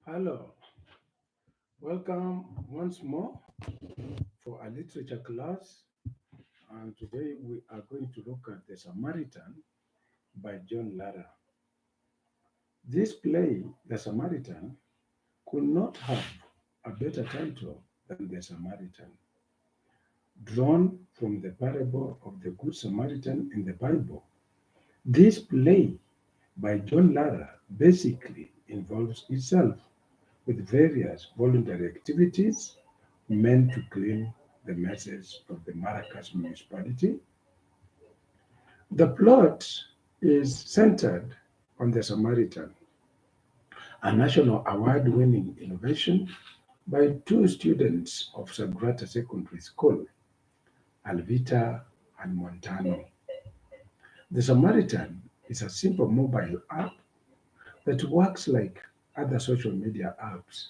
Hello, welcome once more for a literature class. And today we are going to look at The Samaritan by John LARA. This play, The Samaritan, could not have a better title than The Samaritan, drawn from the parable of the Good Samaritan in the Bible. This play by John LARA basically involves itself with various voluntary activities meant to clean the messes of the Maracas municipality. The plot is centered on the Samaritan, a national award winning innovation by two students of Sagrada Secondary School, Alvita and Montano. The Samaritan is a simple mobile app that works like other social media apps.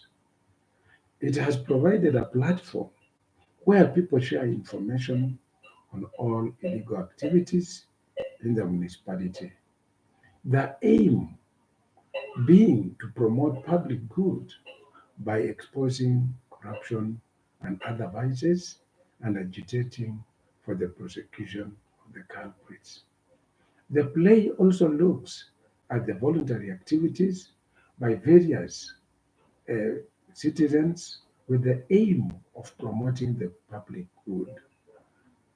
It has provided a platform where people share information on all illegal activities in the municipality. The aim being to promote public good by exposing corruption and other vices and agitating for the prosecution of the culprits. The play also looks at the voluntary activities by various uh, citizens with the aim of promoting the public good.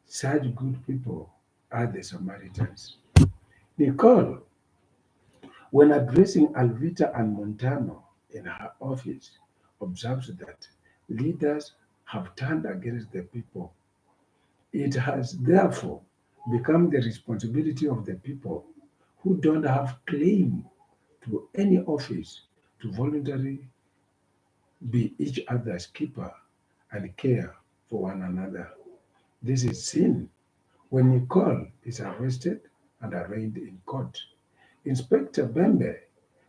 Such good people are the Samaritans. Nicole, when addressing Alvita and Montano in her office, observes that leaders have turned against the people. It has therefore become the responsibility of the people who don't have claim to any office to voluntarily be each other's keeper and care for one another. This is seen when Nicole is arrested and arraigned in court. Inspector Bembe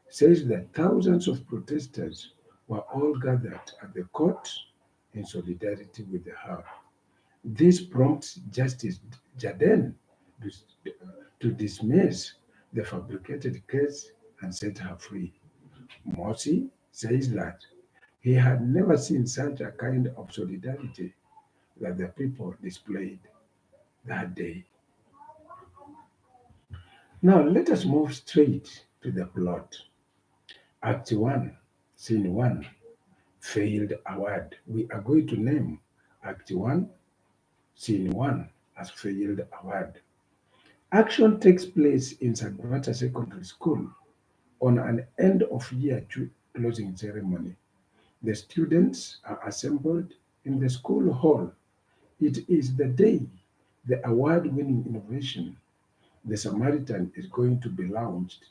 says that thousands of protesters were all gathered at the court in solidarity with her. This prompts Justice Jaden to dismiss the fabricated case and set her free. Morsi says that he had never seen such a kind of solidarity that the people displayed that day. Now let us move straight to the plot. Act 1, Scene 1, Failed Award. We are going to name Act 1, Scene 1 as Failed Award. Action takes place in Sagrada Secondary School on an end of year closing ceremony. The students are assembled in the school hall. It is the day the award winning innovation, the Samaritan, is going to be launched.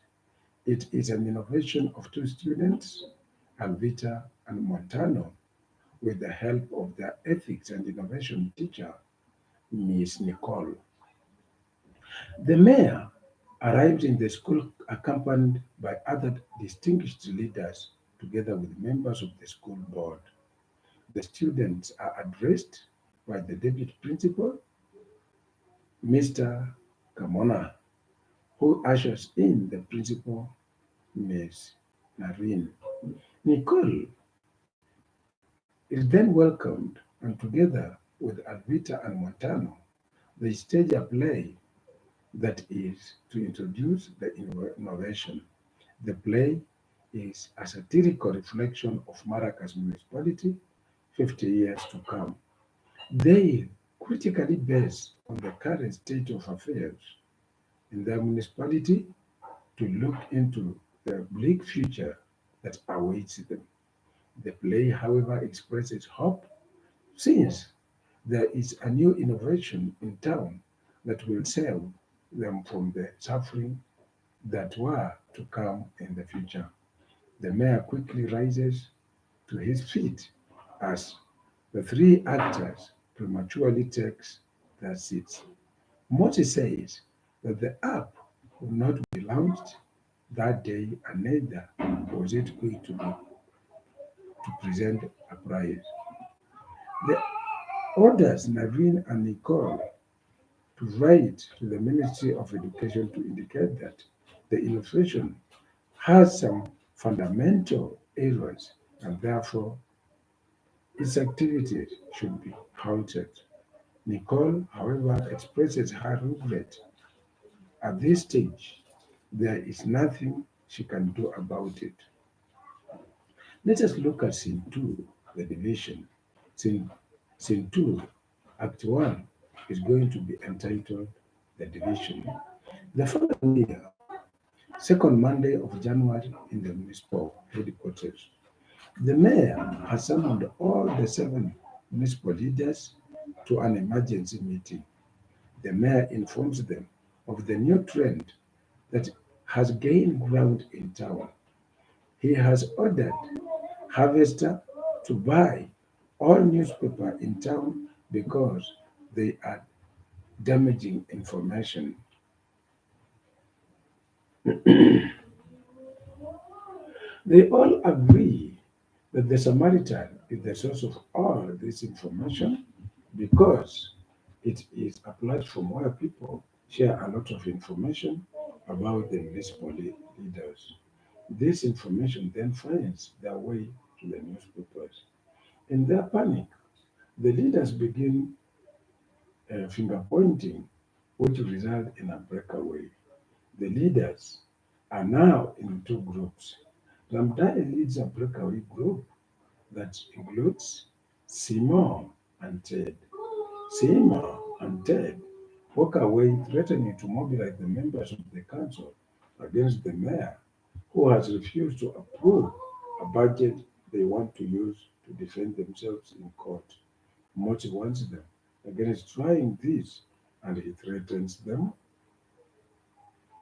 It is an innovation of two students, Alvita and Montano, with the help of their ethics and innovation teacher, Miss Nicole. The mayor arrives in the school accompanied by other distinguished leaders together with members of the school board. The students are addressed by the deputy principal, Mr. Kamona, who ushers in the principal, Miss Narine. Nicole is then welcomed, and together with Alvita and Montano, they stage a play that is to introduce the innovation. The play is a satirical reflection of Maracas municipality 50 years to come. They critically base on the current state of affairs in their municipality to look into the bleak future that awaits them. The play, however, expresses hope since there is a new innovation in town that will save them from the suffering that were to come in the future. The mayor quickly rises to his feet as the three actors prematurely takes their seats. Moses says that the app would not be launched that day and neither was it going to present a prize. The orders Naveen and Nicole to write to the Ministry of Education to indicate that the illustration has some fundamental areas, and therefore its activities should be halted. Nicole, however, expresses her regret. At this stage, there is nothing she can do about it. Let us look at Scene 2, the division. Scene, Scene 2, Act 1, is going to be entitled The Division. The following year, second Monday of January in the municipal headquarters, the mayor has summoned all the 7 municipal leaders to an emergency meeting. The mayor informs them of the new trend that has gained ground in town. He has ordered Harvester to buy all newspaper in town because they are damaging information. They all agree that the Samaritan is the source of all this information because it is a platform where people share a lot of information about the municipal leaders. This information then finds their way to the newspapers. In their panic, the leaders begin finger pointing, which result in a breakaway. The leaders are now in 2 groups. Ramdai leads a breakaway group that includes Simon and Ted. Simon and Ted walk away threatening to mobilize the members of the council against the mayor, who has refused to approve a budget they want to use to defend themselves in court. Moti wants them against trying this, and he threatens them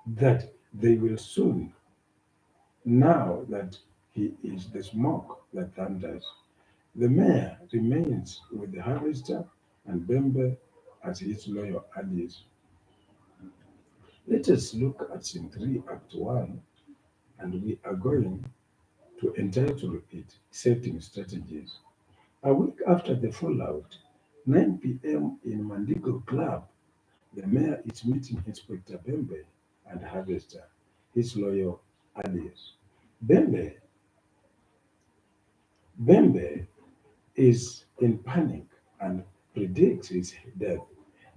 that they will soon know that he is the smoke that thunders. The mayor remains with the harvester and Bembe as his loyal allies. Let us look at Scene 3, Act 1, and we are going to entitle it Setting Strategies. A week after the fallout, 9 p.m. in Mandigo Club, the mayor is meeting Inspector Bembe and Harvester, his loyal allies. Bembe, Bembe is in panic and predicts his death.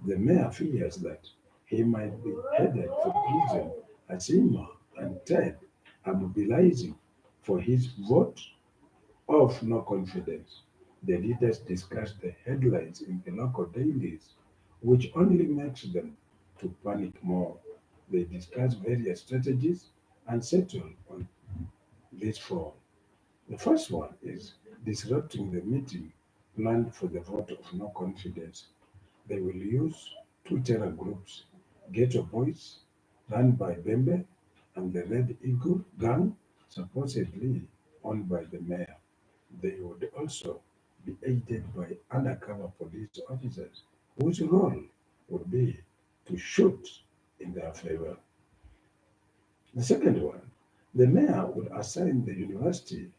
The mayor fears that he might be headed for prison as Emma and Ted are mobilizing for his vote of no confidence. The leaders discuss the headlines in the local dailies, which only makes them to panic more. They discuss various strategies and settle on this four. The first one is disrupting the meeting planned for the vote of no confidence. They will use 2 terror groups, Ghetto Boys, run by Bembe, and the Red Eagle gang, supposedly owned by the mayor. They would also be aided by undercover police officers whose role would be to shoot in their favor. The second one, the mayor would assign the university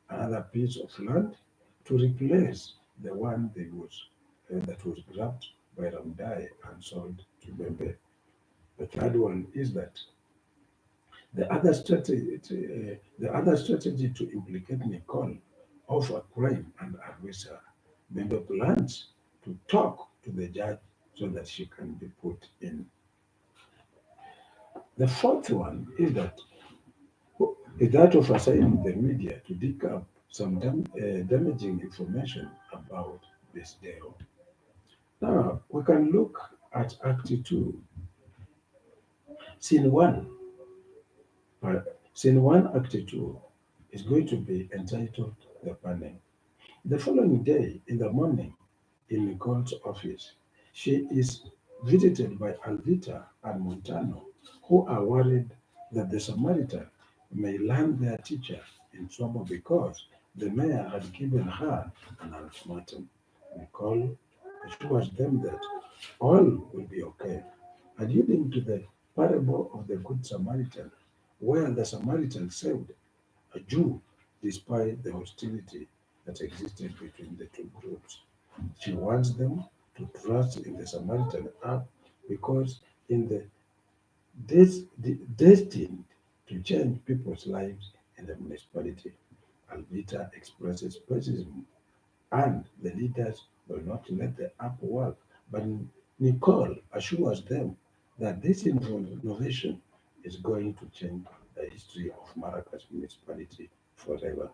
another piece of land to replace the one that was grabbed by Ramdai and sold to Bembe. The third one is that the other strategy to implicate Nicole of a crime and arrest her. Bembe plans to talk to the judge so that she can be put in. The fourth one is that of assigning the media to dig up some damaging information about this deal. Now, we can look at Act 2, Scene 1. Uh, Scene 1, Act 2 is going to be entitled The Panel. The following day, in the morning, in Nicole's office, she is visited by Alvita and Montano, who are worried that the Samaritan may land their teacher in trouble because the mayor had given her an ultimatum. Nicole assures them that all will be okay, alluding to the parable of the Good Samaritan, where the Samaritan saved a Jew despite the hostility that existed between the 2 groups. She wants them to trust in the Samaritan act because in destined to change people's lives in the municipality. Alvita expresses pessimism, and the leaders will not let the app work. But Nicole assures them that this innovation is going to change the history of Maracas municipality forever.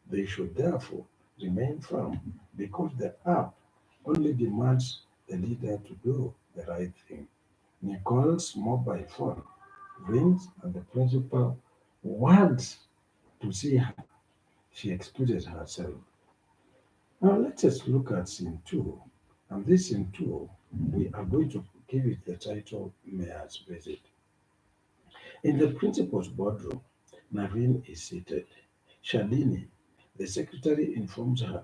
They should therefore remain firm because the app only demands the leader to do the right thing. Nicole's mobile phone rings and the principal wants to see her. She excuses herself. Now let us look at scene two. And this scene two, we are going to give it the title Mayor's Visit. In the principal's boardroom, Naveen is seated. Shalini, the secretary, informs her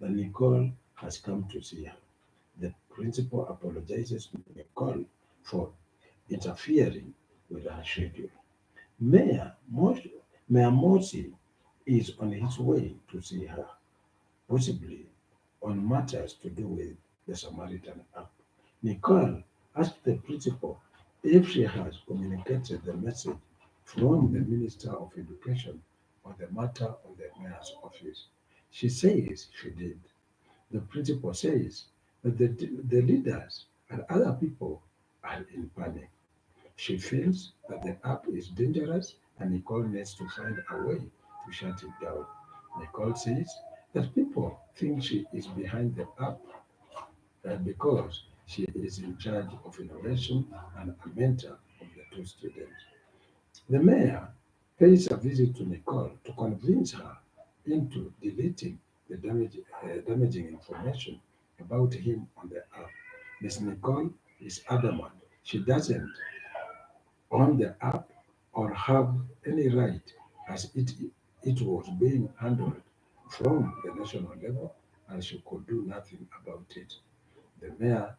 that Nicole has come to see her. The principal apologizes to Nicole for interfering with her schedule. Mayor, Mos- Mayor Morsi is on his way to see her, possibly on matters to do with the Samaritan app. Nicole asked the principal if she has communicated the message from the Minister of Education on the matter of the mayor's office. She says she did. The principal says that the leaders and other people are in panic. She feels that the app is dangerous and Nicole needs to find a way to shut it down. Nicole says that people think she is behind the app because she is in charge of innovation and a mentor of the two students. The mayor pays a visit to Nicole to convince her into deleting the damaging information about him on the app. Miss Nicole is adamant she doesn't own the app or have any right as it was being handled from the national level and she could do nothing about it. The mayor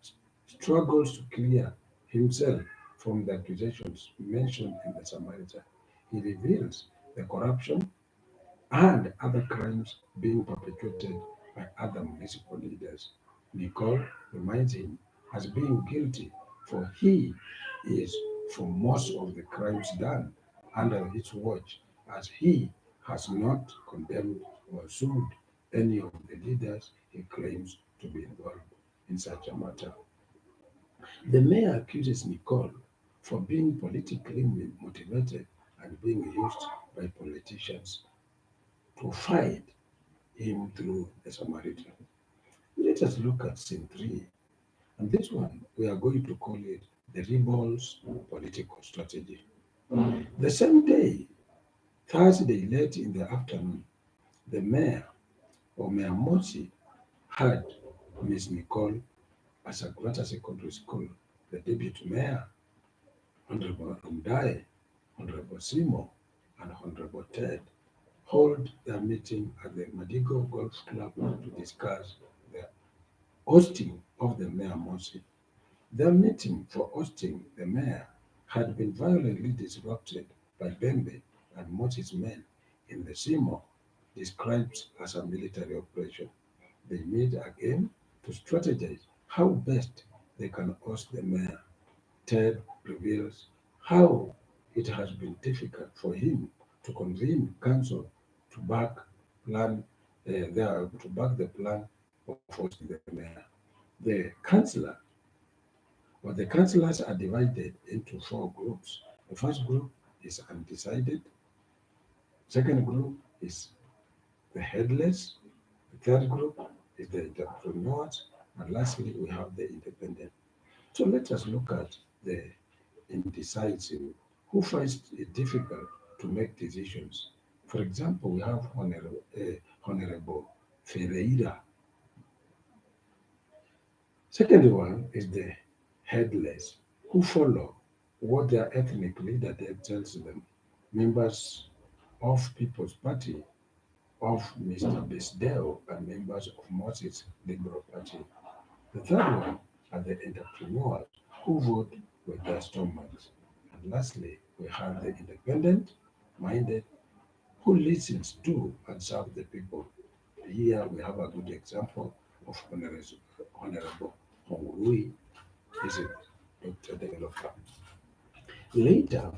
struggles to clear himself from the accusations mentioned in the Samaritan. He reveals the corruption and other crimes being perpetrated by other municipal leaders. Nicole reminds him as being guilty, for he is for most of the crimes done under his watch, as he has not condemned or sued any of the leaders he claims to be involved in such a matter. The mayor accuses Nicole for being politically motivated and being used by politicians to fight him through the Samaritan. Let us look at scene three, and this one we are going to call it the rebels' political strategy. The same day, Thursday late in the afternoon, the mayor or Mayor Mosi had Miss Nicole as a Grata Secondary School, the deputy mayor, Honorable Ndai, Honorable Simo, and Honorable Ted hold their meeting at the Madigo Golf Club to discuss the hosting of the Mayor Mosi. Their meeting for hosting the mayor had been violently disrupted by Bembe and Mosi's men in the Simo, described as a military operation. They meet again to strategize how best they can host the mayor. Ted reveals how it has been difficult for him to convene council to back plan to back the plan of hosting the mayor. The councillor the councillors are divided into four groups. The first group is undecided. Second group is the headless. The third group is the entrepreneurs. And lastly, we have the independent. So let us look at the indecisive who finds it difficult to make decisions. For example, we have Honorable Ferreira. Second one is the headless who follow what their ethnic leader tells them. Members of People's Party of Mr. Bisdale and members of Moses Liberal Party. The third one are the entrepreneurs who vote with their stomachs. And lastly, we have the independent minded who listens to and serves the people. Here we have a good example of Honorable Hongui, is it Dr. Developer. Later,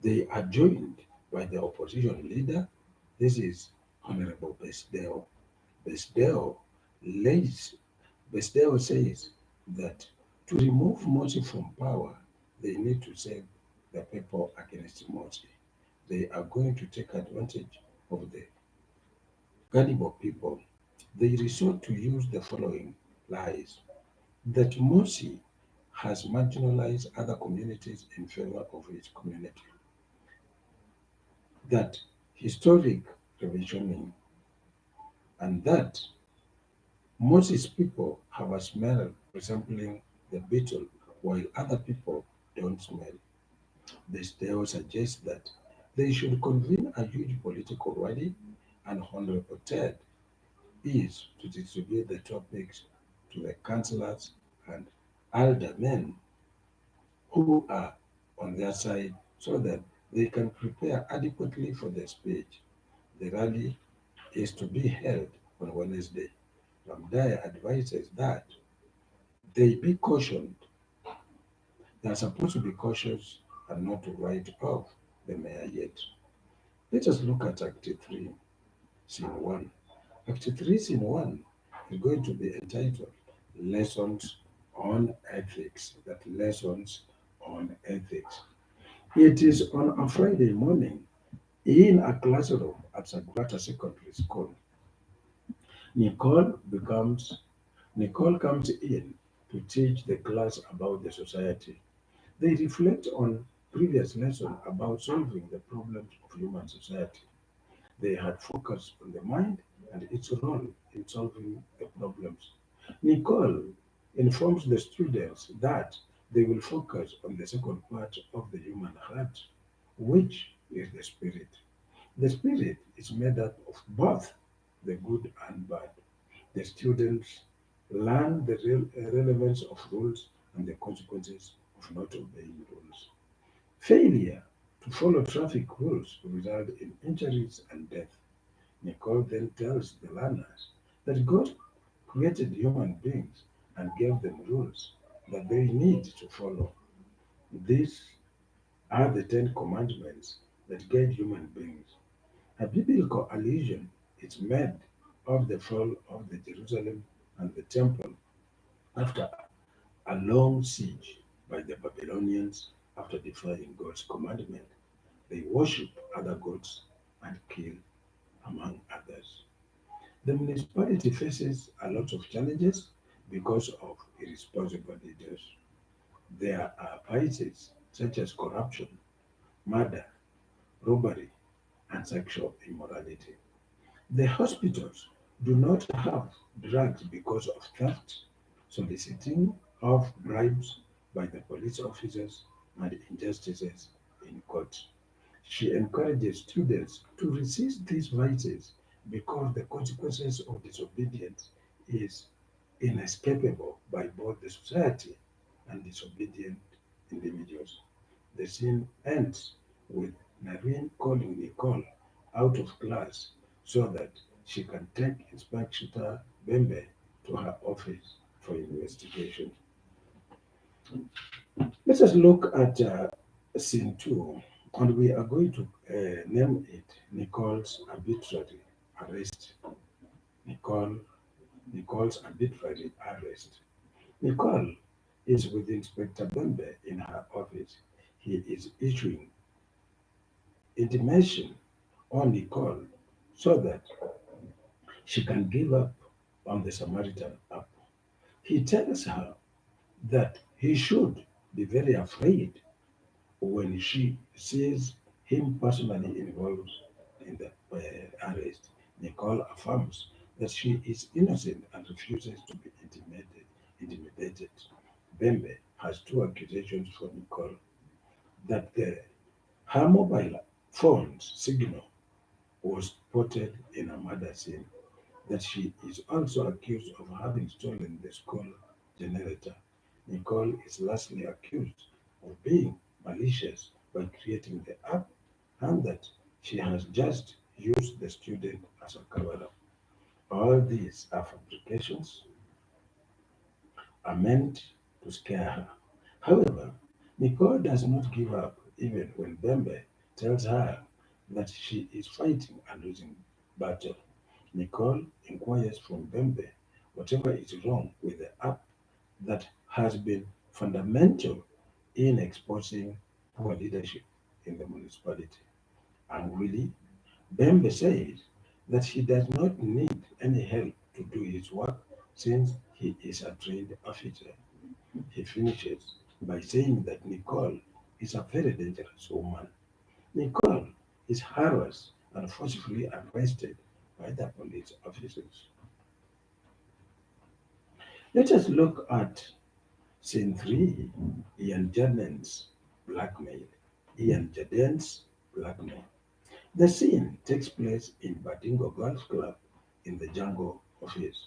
they are joined by the opposition leader This is Honorable Besdeo. Besdeo lays Besdeo says that to remove Morsi from power, they need to save the people against Morsi. They are going to take advantage of the gullible people. They resort to use the following lies that Morsi has marginalized other communities in favor of his community, that historic revisioning, and that Moses people have a smell resembling the beetle, while other people don't smell. This tale suggests that they should convene a huge political rally, and Honorable Ted is to distribute the topics to the councillors and aldermen who are on their side so that they can prepare adequately for the speech. The rally is to be held on Wednesday. Ramdaya advises that they be cautioned. They are supposed to be cautious and not to write off the mayor yet. Let us look at Act 3, Scene 1. Act 3, Scene 1 is going to be entitled Lessons on Ethics. That lessons on ethics. It is on a Friday morning in a classroom at Sagrata Secondary School. Nicole becomes Nicole comes in to teach the class about the society. They reflect on previous lesson about solving the problems of human society. They had focused on the mind and its role in solving the problems. Nicole informs the students that they will focus on the second part of the human heart, which is the spirit. The spirit is made up of both the good and bad. The students learn the relevance of rules and the consequences of not obeying rules. Failure to follow traffic rules result in injuries and death. Nicole then tells the learners that God created human beings and gave them rules that they need to follow. These are the Ten Commandments that guide human beings. A biblical allusion is made of the fall of the Jerusalem and the temple after a long siege by the Babylonians after defying God's commandment. They worship other gods and kill, among others. The municipality faces a lot of challenges because of irresponsible leaders. There are vices such as corruption, murder, robbery, and sexual immorality. The hospitals do not have drugs because of theft, soliciting of bribes by the police officers, and injustices in court. She encourages students to resist these vices because the consequences of disobedience is inescapable by both the society and disobedient individuals. The scene ends with Nareen calling Nicole out of class so that she can take Inspector Bembe to her office for investigation. Let us look at scene 2, and we are going to name it Nicole's arbitrary arrest. Nicole, Nicole's arbitrary arrest. Nicole is with Inspector Bembe in her office. He is issuing intimation on Nicole so that she can give up on the Samaritan app. He tells her that he should be very afraid when she sees him personally involved in the arrest. Nicole affirms that she is innocent and refuses to be intimidated. Bembe has two accusations for Nicole that her mobile phone's signal was spotted in a murder scene, that she is also accused of having stolen the school generator. Nicole is lastly accused of being malicious by creating the app and that she has just used the student as a cover up. All these are fabrications are meant to scare her. However, Nicole does not give up even when Bembe tells her that she is fighting a losing battle. Nicole inquires from Bembe whatever is wrong with the app that has been fundamental in exposing poor leadership in the municipality. Angrily, Bembe says that he does not need any help to do his work since he is a trained officer. He finishes by saying that Nicole is a very dangerous woman. Nicole is harassed and forcibly arrested by the police officers. Let us look at scene 3, Ian Jaden's blackmail. Ian Jaden's blackmail. The scene takes place in Badingo Golf Club in the jungle office.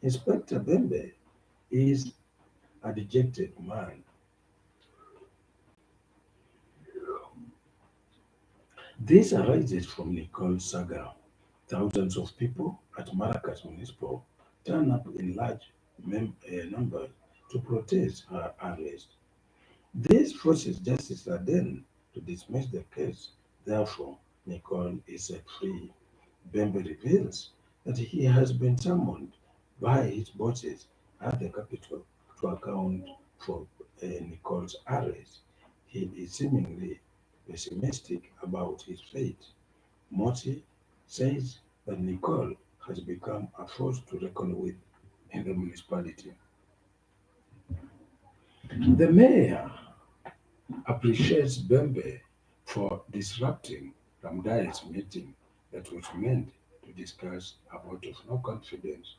Inspector Bembe is a dejected man. This arises from Nicole's saga. Thousands of people at Maracas Municipal turn up in large numbers to protest her arrest. This forces Justice Aden to dismiss the case. Therefore, Nicole is set free. Bembe reveals that he has been summoned by his bosses at the capital to account for Nicole's arrest. He is seemingly pessimistic about his fate. Morty says that Nicole has become a force to reckon with in the municipality. The mayor appreciates Bembe for disrupting Ramdai's meeting that was meant to discuss a vote of no confidence.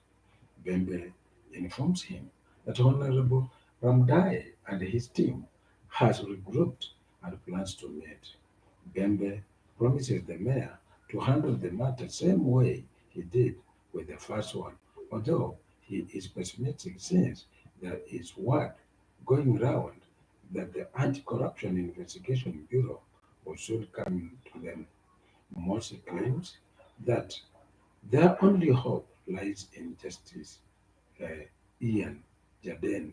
Bembe informs him that Honorable Ramdai and his team has regrouped and plans to meet. Bembe promises the mayor to handle the matter same way he did with the first one, although he is pessimistic since there is word going round that the Anti-Corruption Investigation Bureau will soon come to them. Morsi claims that their only hope lies in Justice Ian Jaden.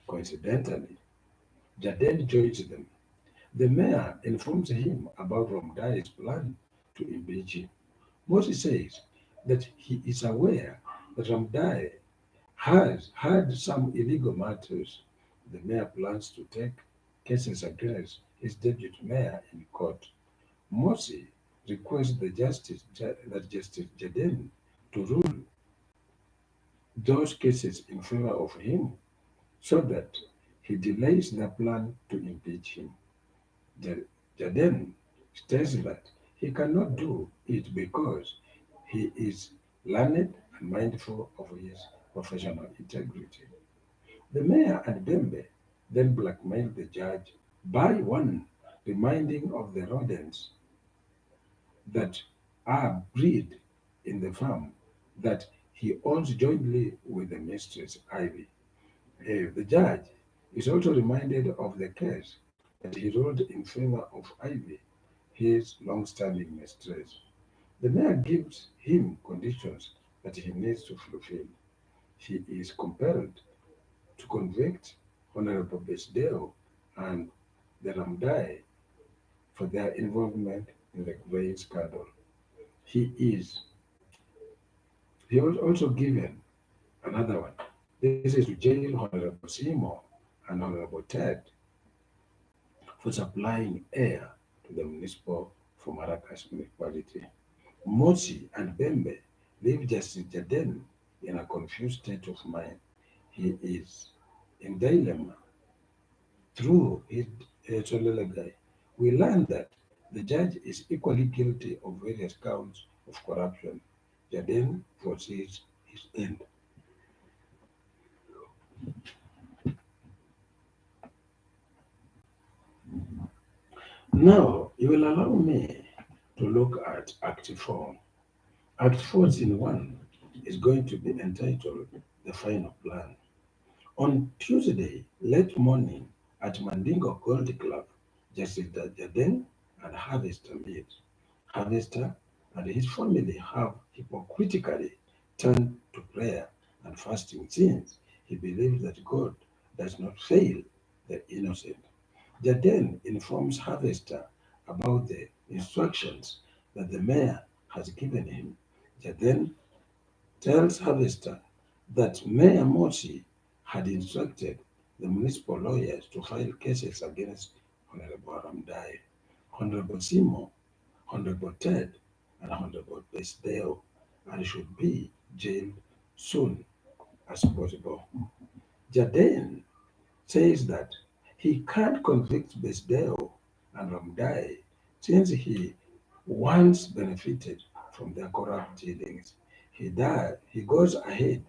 Coincidentally, Jaden joins them. The mayor informs him about Romdai's plan to impeach him. Morsi says that he is aware that Ramdai has had some illegal matters. The mayor plans to take cases against his deputy mayor in court. Morsi requests that Justice Jaden to rule those cases in favor of him so that he delays the plan to impeach him. Jaden states that he cannot do it because he is learned and mindful of his professional integrity. The mayor and Bembe then blackmailed the judge by one reminding of the rodents that are bred in the farm that he owns jointly with the mistress Ivy. The judge is also reminded of the case that he ruled in favor of Ivy, his long-standing mistress. The mayor gives him conditions that he needs to fulfill. He is compelled to convict Honorable Besdeo and the Ramdai for their involvement in the grain scandal. He is he was also given another one. This is to jail Honorable Seymour and Honorable Ted for supplying air to the municipal for Maracas municipality. Mosi and Bembe leave Justice Jaden in a confused state of mind. He is in dilemma through his Solelegai. We learn that the judge is equally guilty of various counts of corruption. Jaden foresees his end. Now, you will allow me to look at Act 4. Act 4, Scene 1 is going to be entitled The Final Plan. On Tuesday, late morning, at Mandingo Gold Club, Justice Jaden and Harvester meet. Harvester and his family have hypocritically turned to prayer and fasting since he believes that God does not fail the innocent. Jaden informs Harvester about the instructions that the mayor has given him. He then tells Harvester that Mayor Morsi had instructed the municipal lawyers to file cases against Honorable Ramdai, Honorable Simo, Honorable Ted, and Honorable Besdeo, and should be jailed soon as possible. Jardine says that he can't convict Besdeo and Ramdai since he once benefited from their corrupt dealings. He goes ahead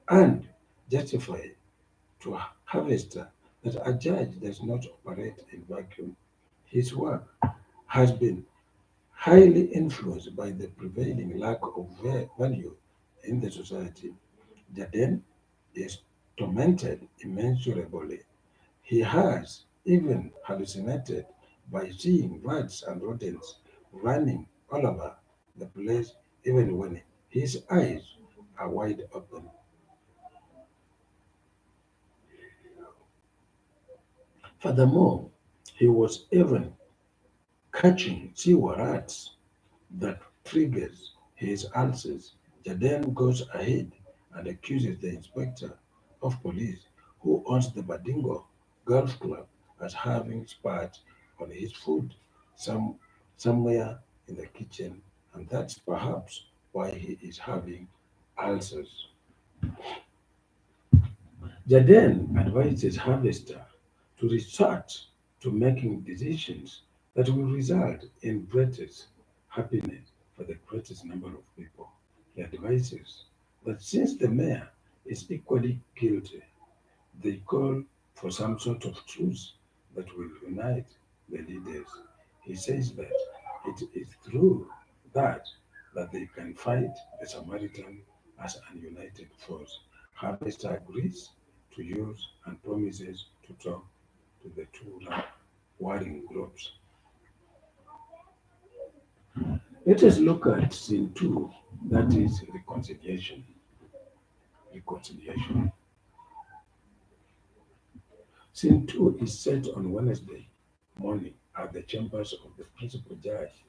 and justifies to Harvester that a judge does not operate in vacuum. His work has been highly influenced by the prevailing lack of value in the society. Jaden is tormented immeasurably. He has even hallucinated by seeing rats and rodents running all over the place, even when his eyes are wide open. Furthermore, he was even catching sewer rats that triggers his ulcers. Jaden goes ahead and accuses the inspector of police who owns the Badingo Golf Club as having spat on his food some, somewhere in the kitchen, and that's perhaps why he is having ulcers. Jaden advises Harvester to resort to making decisions that will result in greatest happiness for the greatest number of people. He advises that since the mayor is equally guilty, they call for some sort of truce that will unite the leaders. He says that it is through that they can fight the Samaritan as an united force. Harvester agrees to use and promises to talk to the two warring groups. Let us look at scene two, that is reconciliation. Reconciliation. Scene two is set on Wednesday morning at the chambers of the principal judge.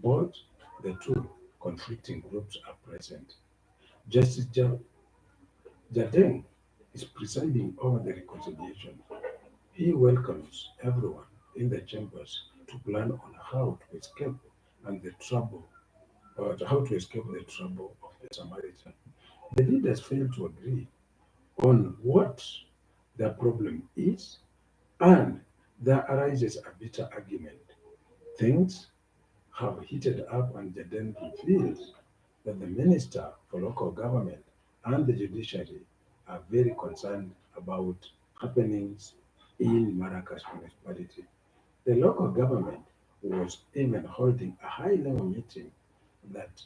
Both the two conflicting groups are present. Justice Jadeng is presiding over the reconciliation. He welcomes everyone in the chambers to plan on how to escape and the trouble, or how to escape the trouble of the Samaritan. The leaders fail to agree on what their problem is, and there arises a bitter argument. Things have heated up, and Jaden feels that the Minister for Local Government and the judiciary are very concerned about happenings in Maracas municipality. The local government was even holding a high-level meeting that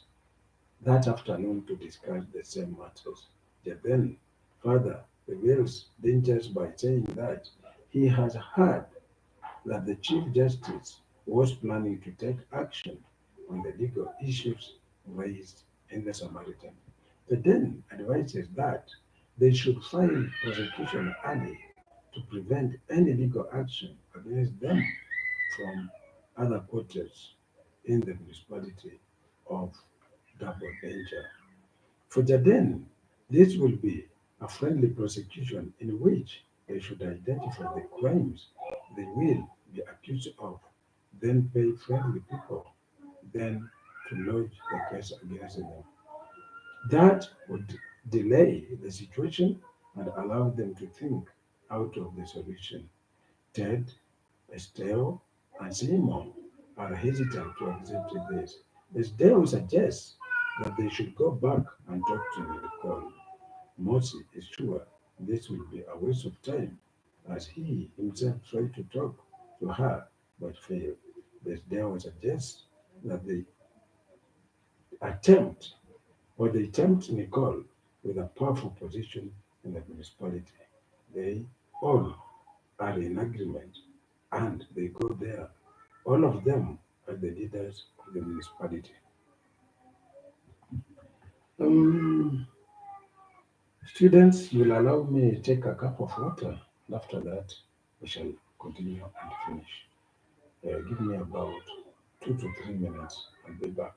that afternoon to discuss the same matters. Jaden further reveals dangers by saying that he has heard that the Chief Justice was planning to take action on the legal issues raised in the Samaritan. The then advises that they should file prosecution early to prevent any legal action against them from other quarters in the municipality of double danger. For Jaden, this will be a friendly prosecution in which they should identify the crimes they will be accused of, then pay friendly people, then to lodge the case against them. That would delay the situation and allow them to think out of the solution. Ted, Estelle, and Simon are hesitant to accept this. Estelle suggests that they should go back and talk to Nicole. Mosi is sure this will be a waste of time as he himself tried to talk to her but failed. Estelle suggests that attempt they tempt Nicole with a powerful position in the municipality. They all are in agreement and they go there. All of them are the leaders of the municipality. Um, Students, you'll allow me to take a cup of water. And after that, we shall continue and finish. Give me about 2 to 3 minutes. I'll be back.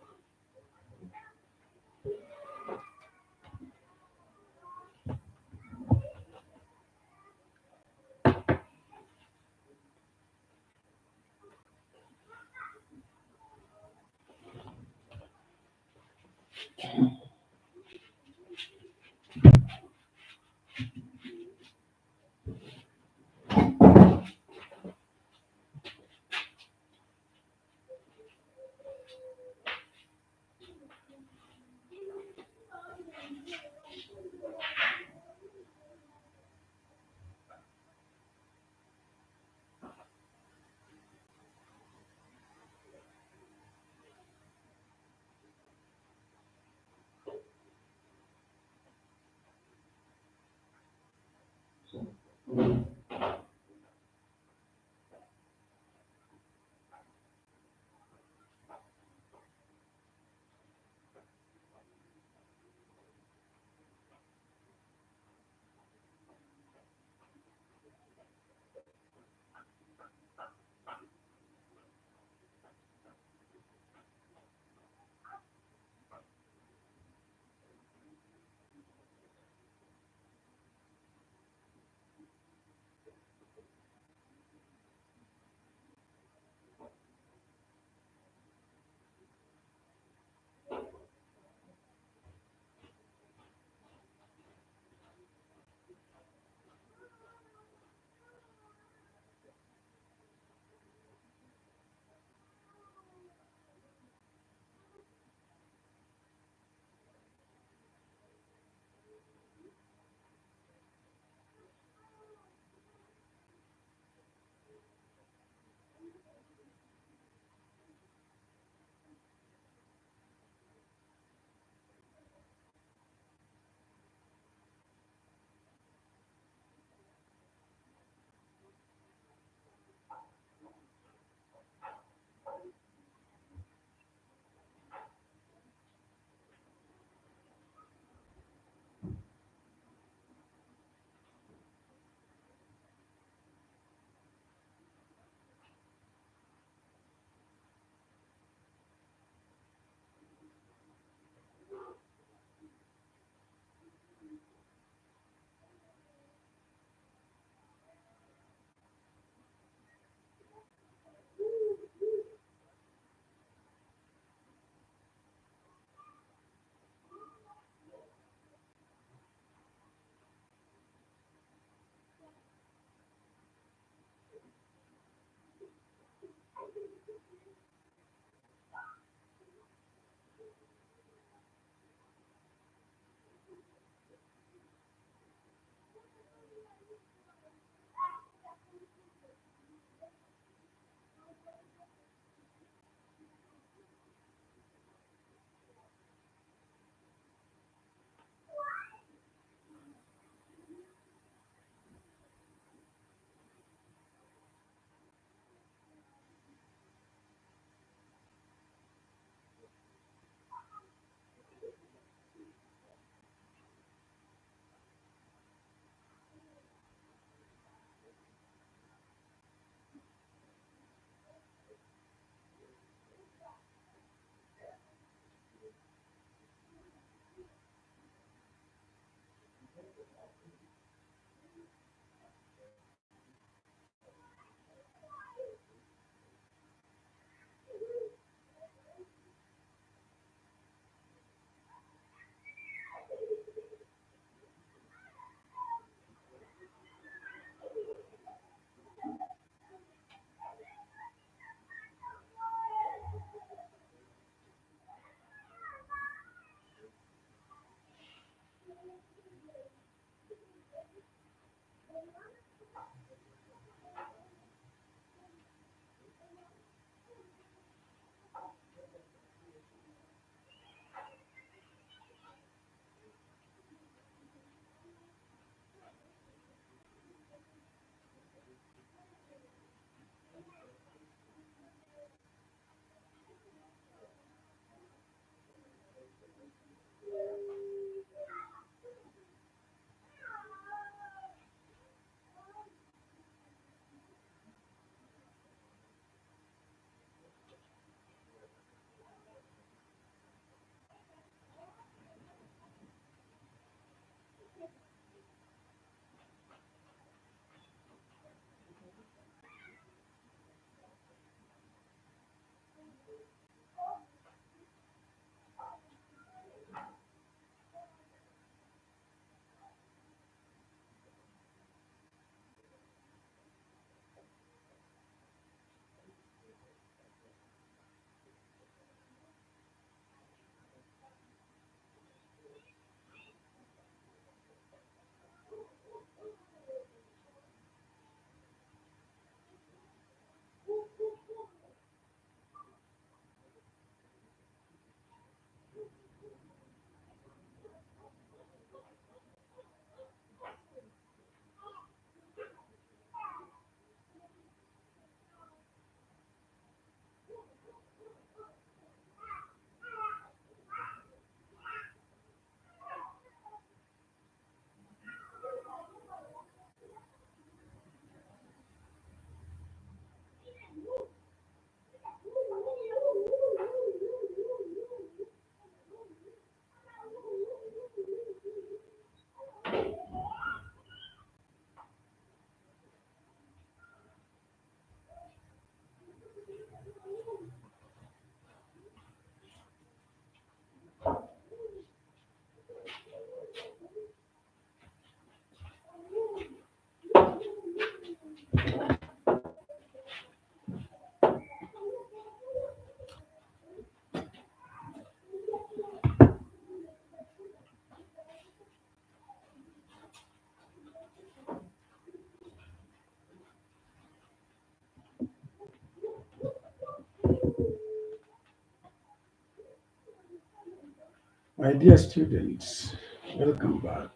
My dear students, welcome back.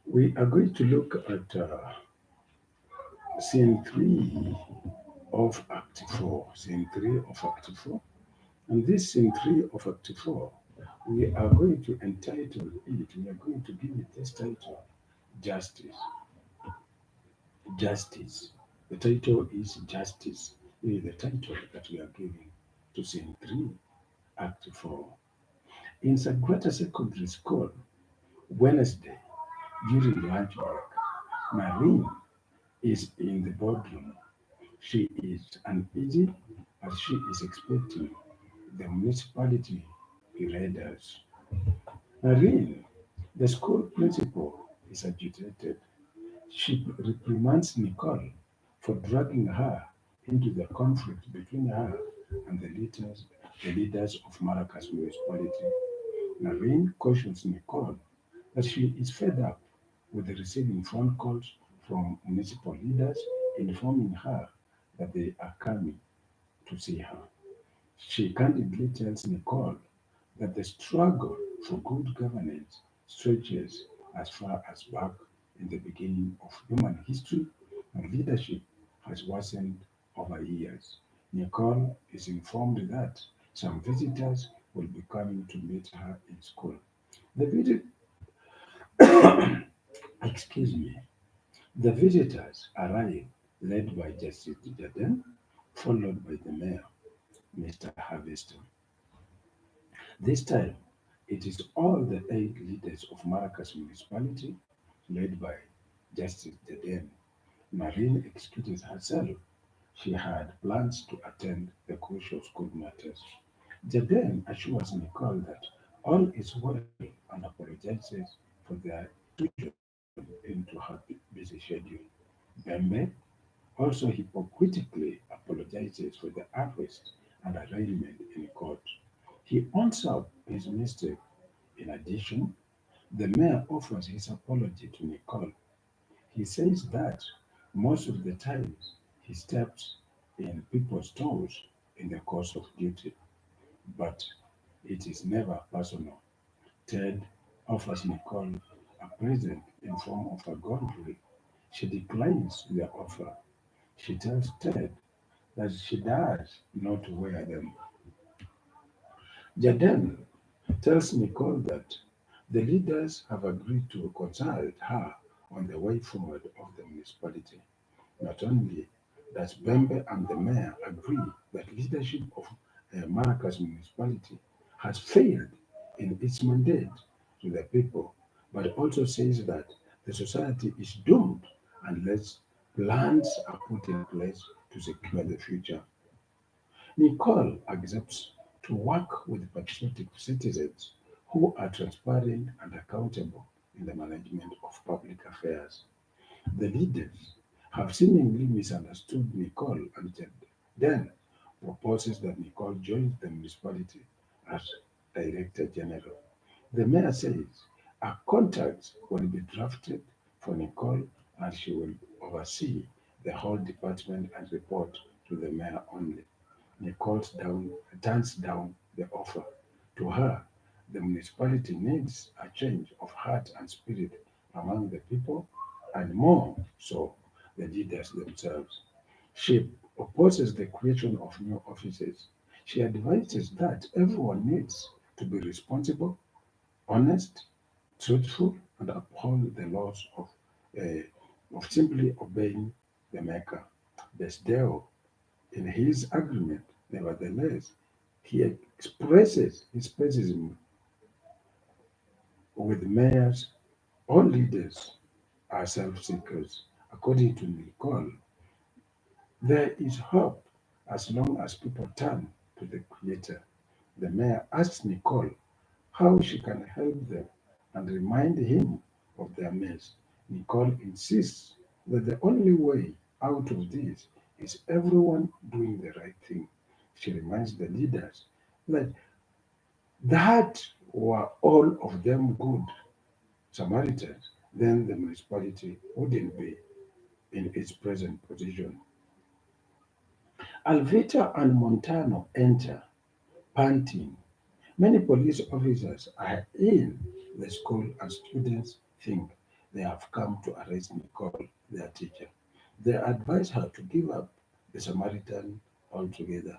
We are going to look at scene 3 of Act 4. Scene 3 of Act 4. And this scene 3 of Act 4, we are going to entitle it, we are going to give it this title, Justice. Justice. The title is Justice. It is the title that we are giving to scene 3, Act 4. In Sagwata Secondary School, Wednesday, during lunch break, Marine is in the boardroom. She is uneasy as she is expecting the municipality leaders. Marine, the school principal, is agitated. She reprimands Nicole for dragging her into the conflict between her and the leaders of Maracas municipality. Marine cautions Nicole that she is fed up with receiving phone calls from municipal leaders informing her that they are coming to see her. She candidly tells Nicole that the struggle for good governance stretches as far as back in the beginning of human history and leadership has worsened over years. Nicole is informed that some visitors will be coming to meet her in school. The visit, excuse me, the visitors arrive led by Justice Jaden, followed by the mayor, Mr. Harvester. This time, it is all the 8 leaders of Maracas municipality, led by Justice Jaden. Marine excuses herself. She had plans to attend the crucial school matters. Jaden assures Nicole that all is well and apologizes for their into her busy schedule. Bembe also hypocritically apologizes for the arrest and arraignment in court. He owns up his mistake. In addition, the mayor offers his apology to Nicole. He says that most of the times he steps in people's toes in the course of duty, but it is never personal. Ted offers Nicole a present in form of a gold ring. She declines the offer. She tells Ted that she does not wear them. Jaden tells Nicole that the leaders have agreed to consult her on the way forward of the municipality. Not only does Bembe and the mayor agree that leadership of Maracas municipality has failed in its mandate to the people, but also says that the society is doomed unless plans are put in place to secure the future. Nicole accepts to work with patriotic citizens who are transparent and accountable in the management of public affairs. The leaders have seemingly misunderstood Nicole and then proposes that Nicole joins the municipality as Director General. The mayor says a contract will be drafted for Nicole and she will oversee the whole department and report to the mayor only. Turns down the offer. To her, the municipality needs a change of heart and spirit among the people, and more so the leaders themselves. She opposes the creation of new offices. She advises that everyone needs to be responsible, honest, truthful, and uphold the laws of simply obeying the Maker. Besdeo, in his argument, nevertheless, he expresses his pessimism with mayors. All leaders are self-seekers. According to Nicole, there is hope as long as people turn to the Creator. The mayor asks Nicole how she can help them and remind him of their mess. Nicole insists that the only way out of this is everyone doing the right thing. She reminds the leaders that that were all of them good Samaritans, then the municipality wouldn't be in its present position. Alvita and Montano enter, panting. Many police officers are in the school and students think they have come to arrest Nicole, their teacher. They advise her to give up the Samaritan altogether.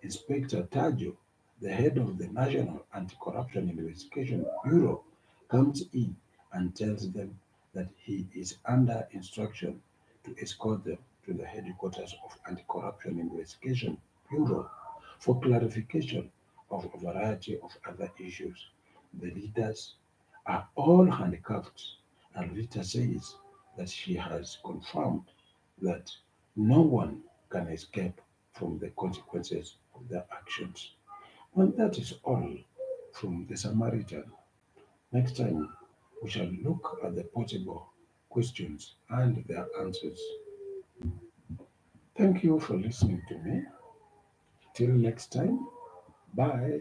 Inspector Tajo, the head of the National Anti-Corruption Investigation Bureau, comes in and tells them that he is under instruction to escort them to the headquarters of Anti-Corruption Investigation Bureau for clarification of a variety of other issues. The leaders are all handcuffed, and Rita says that she has confirmed that no one can escape from the consequences of their actions. And that is all from the Samaritan. Next time, we shall look at the possible questions and their answers. Thank you for listening to me. Till next time, bye.